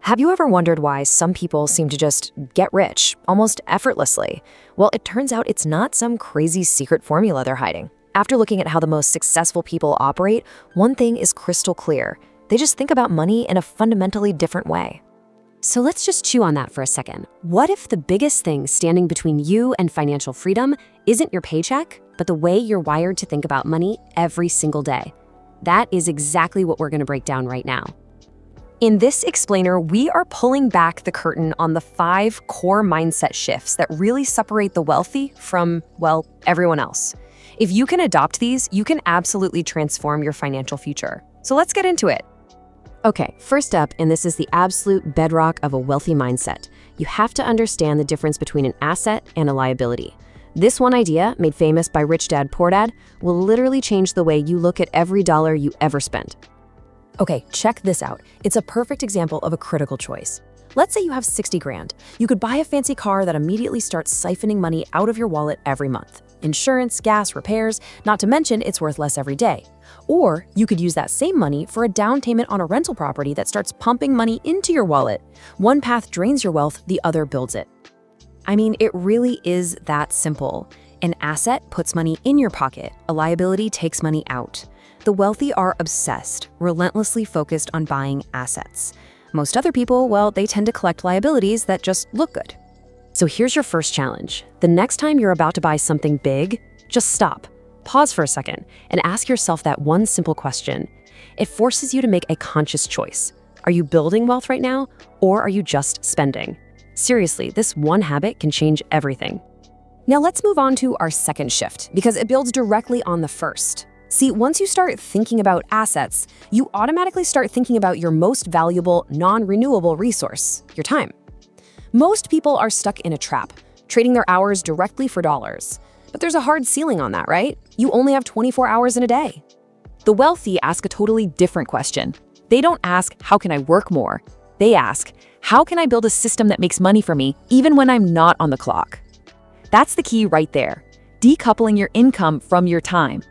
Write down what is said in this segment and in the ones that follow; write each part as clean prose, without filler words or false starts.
Have you ever wondered why some people seem to just get rich almost effortlessly? Well, it turns out it's not some crazy secret formula they're hiding. After looking at how the most successful people operate, one thing is crystal clear. They just think about money in a fundamentally different way. So let's just chew on that for a second. What if the biggest thing standing between you and financial freedom isn't your paycheck, but the way you're wired to think about money every single day? That is exactly what we're going to break down right now. In this explainer, we are pulling back the curtain on the 5 core mindset shifts that really separate the wealthy from, well, everyone else. If you can adopt these, you can absolutely transform your financial future. So let's get into it. Okay, first up, and this is the absolute bedrock of a wealthy mindset, you have to understand the difference between an asset and a liability. This one idea, made famous by Rich Dad Poor Dad, will literally change the way you look at every dollar you ever spend. Okay, check this out. It's a perfect example of a critical choice. Let's say you have 60 grand. You could buy a fancy car that immediately starts siphoning money out of your wallet every month. Insurance, gas, repairs, not to mention it's worth less every day. Or you could use that same money for a down payment on a rental property that starts pumping money into your wallet. One path drains your wealth, the other builds it. I mean, it really is that simple. An asset puts money in your pocket, a liability takes money out. The wealthy are obsessed, relentlessly focused on buying assets. Most other people, well, they tend to collect liabilities that just look good. So here's your first challenge. The next time you're about to buy something big, just stop, pause for a second, and ask yourself that one simple question. It forces you to make a conscious choice. Are you building wealth right now, or are you just spending? Seriously, this one habit can change everything. Now let's move on to our second shift, because it builds directly on the first. See, once you start thinking about assets, you automatically start thinking about your most valuable, non-renewable resource, your time. Most people are stuck in a trap, trading their hours directly for dollars. But there's a hard ceiling on that, right? You only have 24 hours in a day. The wealthy ask a totally different question. They don't ask, how can I work more? They ask, how can I build a system that makes money for me even when I'm not on the clock? That's the key right there, decoupling your income from your time.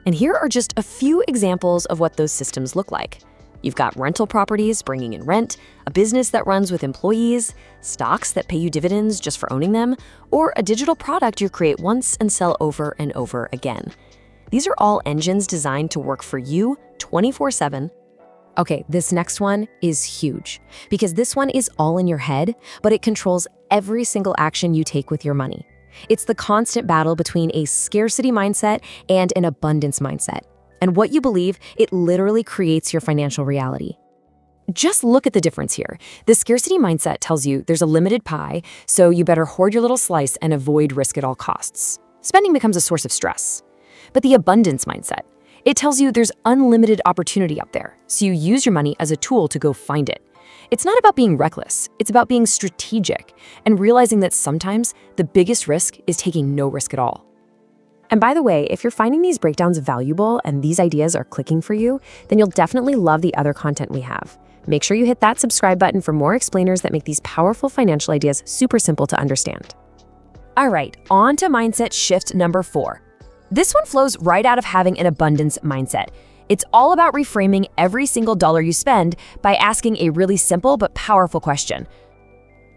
And here are just a few examples of what those systems look like. You've got rental properties bringing in rent, a business that runs with employees, stocks that pay you dividends just for owning them, or a digital product you create once and sell over and over again. These are all engines designed to work for you 24/7. Okay, this next one is huge because this one is all in your head, but it controls every single action you take with your money. It's the constant battle between a scarcity mindset and an abundance mindset. And what you believe, it literally creates your financial reality. Just look at the difference here. The scarcity mindset tells you there's a limited pie, so you better hoard your little slice and avoid risk at all costs. Spending becomes a source of stress. But the abundance mindset, it tells you there's unlimited opportunity out there, so you use your money as a tool to go find it. It's not about being reckless, it's about being strategic and realizing that sometimes the biggest risk is taking no risk at all. And by the way, if you're finding these breakdowns valuable and these ideas are clicking for you, then you'll definitely love the other content we have. Make sure you hit that subscribe button for more explainers that make these powerful financial ideas super simple to understand. All right, on to mindset shift number 4. This one flows right out of having an abundance mindset. It's all about reframing every single dollar you spend by asking a really simple but powerful question.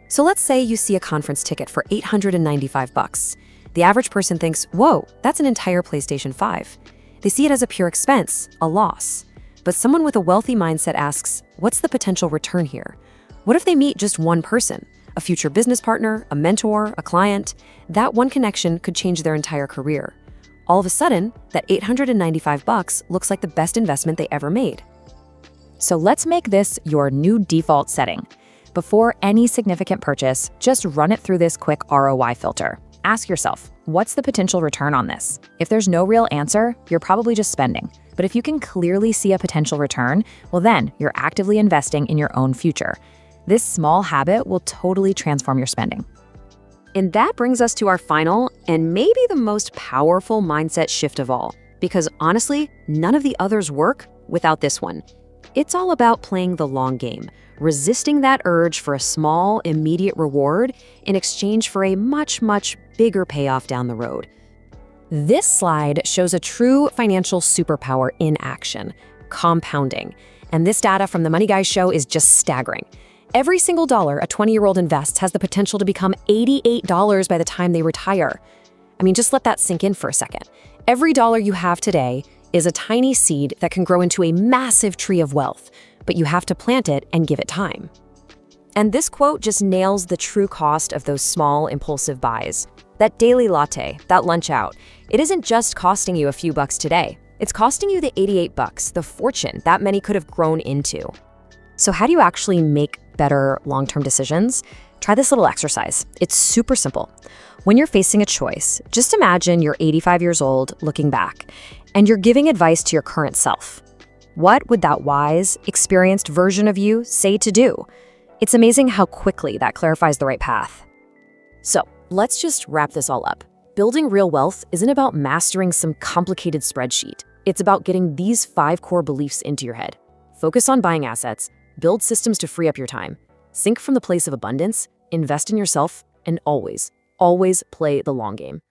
So let's say you see a conference ticket for $895. The average person thinks, whoa, that's an entire PlayStation 5. They see it as a pure expense, a loss. But someone with a wealthy mindset asks, what's the potential return here? What if they meet just one person, a future business partner, a mentor, a client? That one connection could change their entire career. All of a sudden, that $895 looks like the best investment they ever made. So let's make this your new default setting. Before any significant purchase, just run it through this quick ROI filter. Ask yourself, what's the potential return on this? If there's no real answer, you're probably just spending. But if you can clearly see a potential return, well then, you're actively investing in your own future. This small habit will totally transform your spending. And that brings us to our final and maybe the most powerful mindset shift of all. Because honestly, none of the others work without this one. It's all about playing the long game, resisting that urge for a small, immediate reward in exchange for a much, much bigger payoff down the road. This slide shows a true financial superpower in action, compounding. And this data from the Money Guy show is just staggering. Every single dollar a 20-year-old invests has the potential to become $88 by the time they retire. I mean, just let that sink in for a second. Every dollar you have today is a tiny seed that can grow into a massive tree of wealth, but you have to plant it and give it time. And this quote just nails the true cost of those small, impulsive buys. That daily latte, that lunch out, it isn't just costing you a few bucks today. It's costing you the 88 bucks, the fortune that many could have grown into. So how do you actually make better long-term decisions? Try this little exercise. It's super simple. When you're facing a choice, just imagine you're 85 years old looking back, and you're giving advice to your current self. What would that wise, experienced version of you say to do? It's amazing how quickly that clarifies the right path. So let's just wrap this all up. Building real wealth isn't about mastering some complicated spreadsheet. It's about getting these 5 core beliefs into your head. Focus on buying assets, build systems to free up your time, think from the place of abundance, invest in yourself, and always play the long game.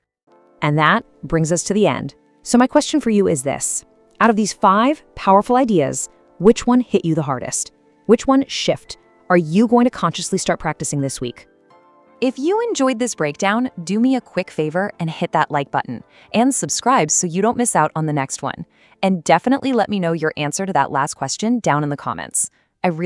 And that brings us to the end. So my question for you is this. Out of these 5 powerful ideas, which one hit you the hardest? Which one shift are you going to consciously start practicing this week? If you enjoyed this breakdown, do me a quick favor and hit that like button and subscribe so you don't miss out on the next one. And definitely let me know your answer to that last question down in the comments. I really